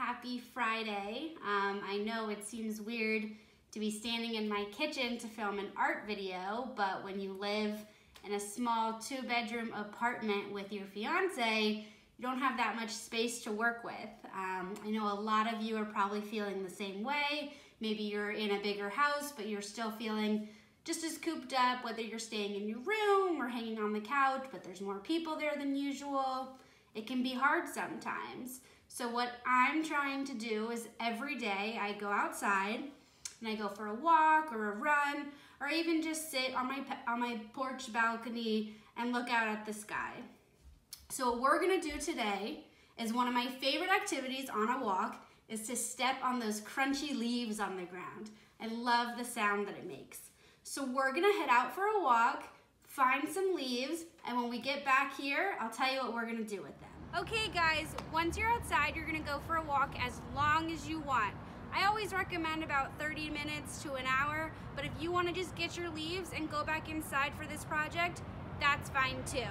Happy Friday. I know it seems weird to be standing in my kitchen to film an art video, but when you live in a small 2-bedroom apartment with your fiance, you don't have that much space to work with. I know a lot of you are probably feeling the same way. Maybe you're in a bigger house, but you're still feeling just as cooped up, whether you're staying in your room or hanging on the couch, but there's more people there than usual. It can be hard sometimes. So what I'm trying to do is every day I go outside and I go for a walk or a run, or even just sit on my porch balcony and look out at the sky. So what we're gonna do today is one of my favorite activities on a walk is to step on those crunchy leaves on the ground. I love the sound that it makes. So we're gonna head out for a walk, find some leaves, and when we get back here, I'll tell you what we're gonna do with them. Okay guys, once you're outside, you're gonna go for a walk as long as you want. I always recommend about 30 minutes to an hour, but if you wanna just get your leaves and go back inside for this project, that's fine too.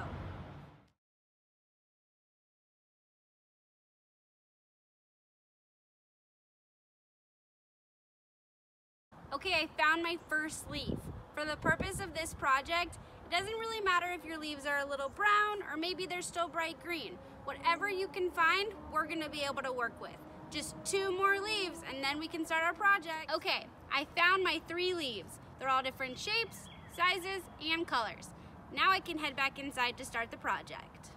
Okay, I found my first leaf. For the purpose of this project, it doesn't really matter if your leaves are a little brown or maybe they're still bright green. Whatever you can find, we're gonna be able to work with. Just 2 more leaves and then we can start our project. Okay, I found my 3 leaves. They're all different shapes, sizes, and colors. Now I can head back inside to start the project.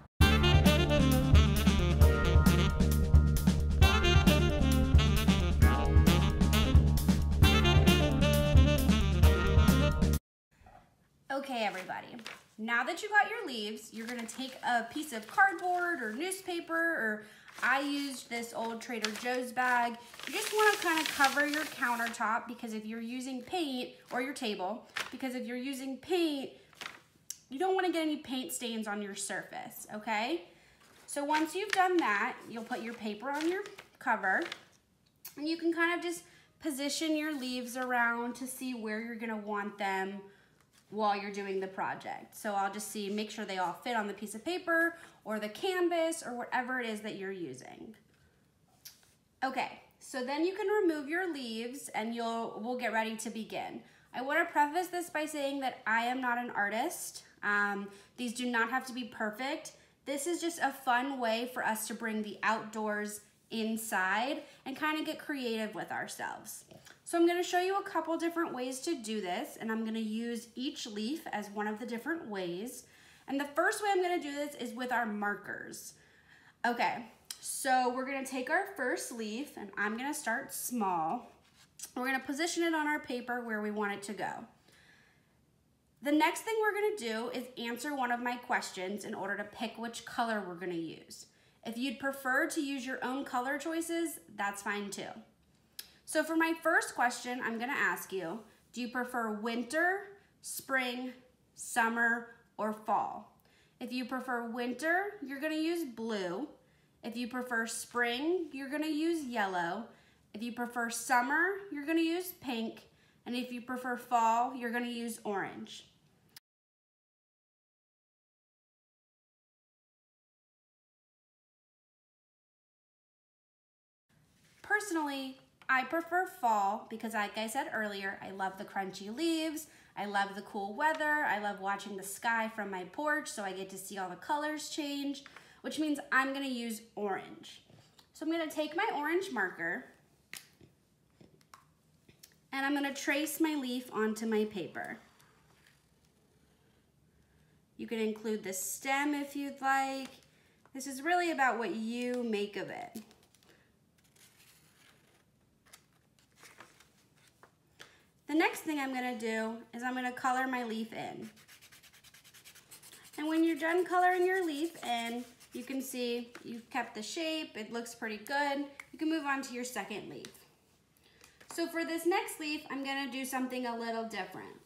Okay everybody, now that you got your leaves, you're gonna take a piece of cardboard or newspaper, or I used this old Trader Joe's bag. You just wanna kind of cover your countertop because if you're using paint, or your table, because if you're using paint, you don't wanna get any paint stains on your surface, okay? So once you've done that, you'll put your paper on your cover, and you can kind of just position your leaves around to see where you're gonna want them while you're doing the project. So I'll just make sure they all fit on the piece of paper or the canvas or whatever it is that you're using. Okay, so then you can remove your leaves and we'll get ready to begin. I want to preface this by saying that I am not an artist. These do not have to be perfect. This is just a fun way for us to bring the outdoors inside and kind of get creative with ourselves. So I'm going to show you a couple different ways to do this, and I'm going to use each leaf as one of the different ways. And the first way I'm going to do this is with our markers. Okay, so we're going to take our first leaf, and I'm going to start small. We're going to position it on our paper where we want it to go. The next thing we're going to do is answer one of my questions in order to pick which color we're going to use. If you'd prefer to use your own color choices, that's fine too. So for my first question, I'm gonna ask you, do you prefer winter, spring, summer, or fall? If you prefer winter, you're gonna use blue. If you prefer spring, you're gonna use yellow. If you prefer summer, you're gonna use pink. And if you prefer fall, you're gonna use orange. Personally, I prefer fall because, like I said earlier, I love the crunchy leaves, I love the cool weather, I love watching the sky from my porch so I get to see all the colors change, which means I'm gonna use orange. So I'm gonna take my orange marker and I'm gonna trace my leaf onto my paper. You can include the stem if you'd like. This is really about what you make of it. The next thing I'm gonna do is I'm gonna color my leaf in. And when you're done coloring your leaf in, you can see you've kept the shape, it looks pretty good. You can move on to your second leaf. So for this next leaf, I'm gonna do something a little different.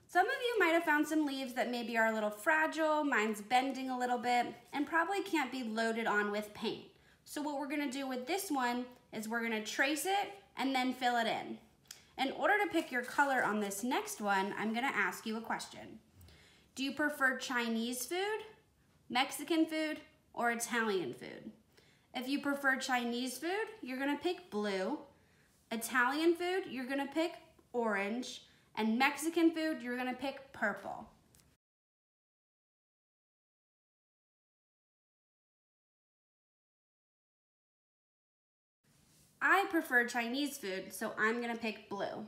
Some of you might have found some leaves that maybe are a little fragile, mine's bending a little bit, and probably can't be loaded on with paint. So what we're gonna do with this one is we're gonna trace it and then fill it in. In order to pick your color on this next one, I'm gonna ask you a question. Do you prefer Chinese food, Mexican food, or Italian food? If you prefer Chinese food, you're gonna pick blue. Italian food, you're gonna pick orange. And Mexican food, you're gonna pick purple. I prefer Chinese food, so I'm gonna pick blue.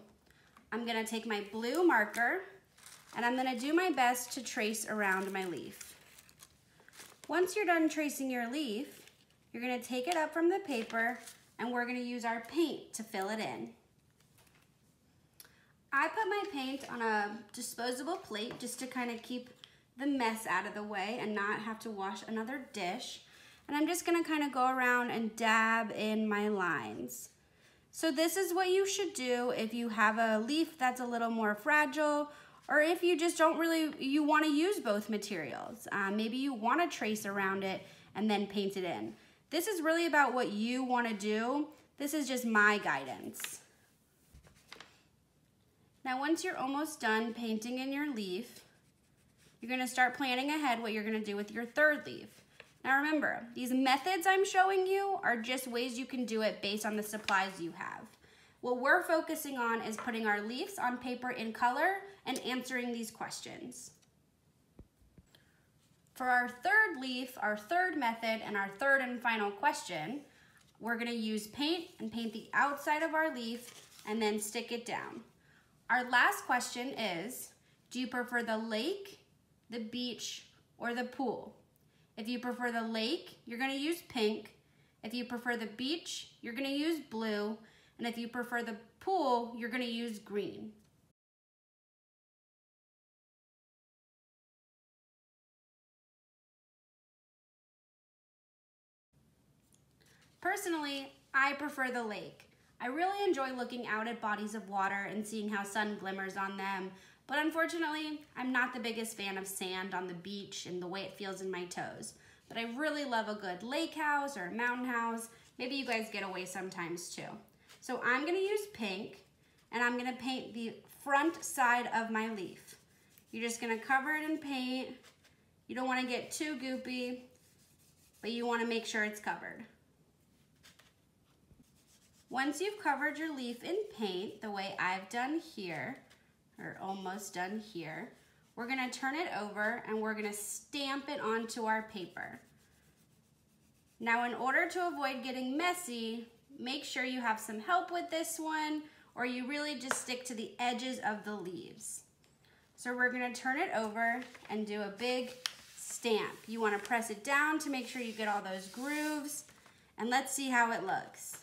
I'm gonna take my blue marker and I'm gonna do my best to trace around my leaf. Once you're done tracing your leaf, you're gonna take it up from the paper and we're gonna use our paint to fill it in. I put my paint on a disposable plate just to kind of keep the mess out of the way and not have to wash another dish. And I'm just gonna kind of go around and dab in my lines. So this is what you should do if you have a leaf that's a little more fragile, or if you just don't really, you wanna use both materials. Maybe you wanna trace around it and then paint it in. This is really about what you wanna do. This is just my guidance. Now once you're almost done painting in your leaf, you're gonna start planning ahead what you're gonna do with your third leaf. Now remember, these methods I'm showing you are just ways you can do it based on the supplies you have. What we're focusing on is putting our leaves on paper in color and answering these questions. For our third leaf, our third method, and our third and final question, we're gonna use paint and paint the outside of our leaf and then stick it down. Our last question is, do you prefer the lake, the beach, or the pool? If you prefer the lake, you're gonna use pink. If you prefer the beach, you're gonna use blue. And if you prefer the pool, you're gonna use green. Personally, I prefer the lake. I really enjoy looking out at bodies of water and seeing how sun glimmers on them. But unfortunately, I'm not the biggest fan of sand on the beach and the way it feels in my toes. But I really love a good lake house or a mountain house. Maybe you guys get away sometimes too. So I'm gonna use pink and I'm gonna paint the front side of my leaf. You're just gonna cover it in paint. You don't wanna get too goopy, but you wanna make sure it's covered. Once you've covered your leaf in paint, the way I've done here, or almost done here, we're gonna turn it over and we're gonna stamp it onto our paper. Now in order to avoid getting messy, make sure you have some help with this one, or you really just stick to the edges of the leaves. So we're gonna turn it over and do a big stamp. You wanna press it down to make sure you get all those grooves, and let's see how it looks.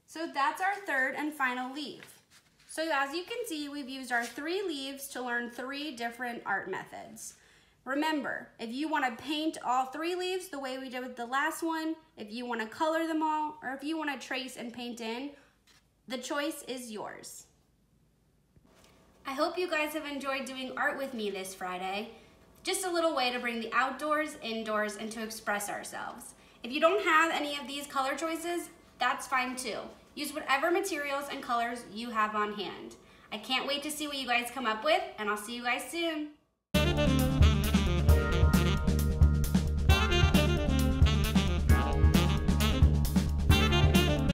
So that's our third and final leaf. So as you can see, we've used our 3 leaves to learn 3 different art methods. Remember, if you want to paint all 3 leaves the way we did with the last one, if you want to color them all, or if you want to trace and paint in, the choice is yours. I hope you guys have enjoyed doing art with me this Friday. Just a little way to bring the outdoors, indoors, and to express ourselves. If you don't have any of these color choices, that's fine too. Use whatever materials and colors you have on hand. I can't wait to see what you guys come up with, and I'll see you guys soon.